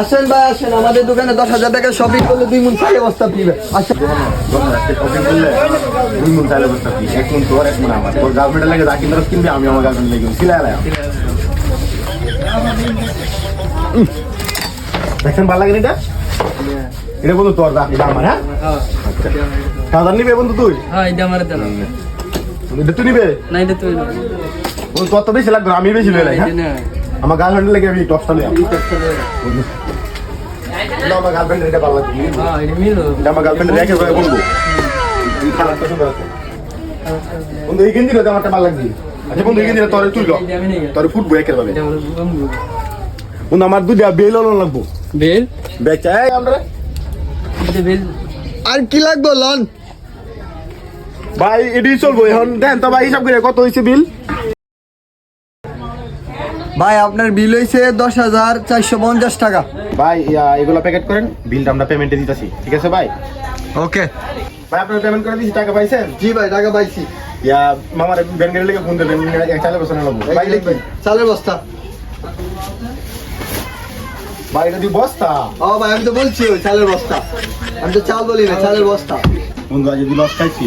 আসেন ভাই আসেন, আমাদের দোকানে 10,000 টাকা শপিং করলে 2 মণ চালের বস্তা পিবে। আসেন আমি আমার গার্লফ্রেন্ড লেগে সিলাই দেখছেন ভালো লাগে এটা এটা বন্ধু তোর এটা আমার হ্যাঁ খাওয়া নিবে বন্ধু তুই এটা তুই নিবে বন্ধু তোর তো বেশি লাগবে আমি বেশি লয়ে হ্যাঁ আমার গার্লফ্রেন্ড লেগে আমি টপসটা নিয়ে আমার গার্লফ্রেন্ড এটা ভালো লাগবে এটা আমার গার্লফ্রেন্ড রেখে বলবো খারাপটা সুন্দর আছে বন্ধু এই গেঞ্জি আমারটা ভালো লাগছে আচ্ছা বন্ধু এই গেঞ্জি তোর তুই তোর ফুটবল একের ভাবে বন্ধু আমার দুইটা বেল লাগবো বেল বেচাই আমরা বেল আর কি লাগবে লন ভাই এডি চলবো এখন দেন তো ভাই হিসাব করে কত হয়েছে বিল ভাই আপনার বিল হইছে 10,450 টাকা। ভাই এগুলো প্যাকেট করেন বিলটা আমরা পেমেন্টে দিতেছি ঠিক আছে ভাই ওকে ভাই আপনারা পেমেন্ট করে দিয়েছি টাকা পাইছেন জি ভাই টাকা পাইছি। মামার ব্যাংকের লেগে ফোন দেবেন চালের বসে না লাগবো ভাই লিখবেন চালের বস্তা। ভাই এটা দিয়ে বস্তা ও ভাই আমি তো বলছি ওই চালের বস্তা, আমি তো চাল বলি না চালের বস্তা। বন্ধু আজ যদি লস খাইছি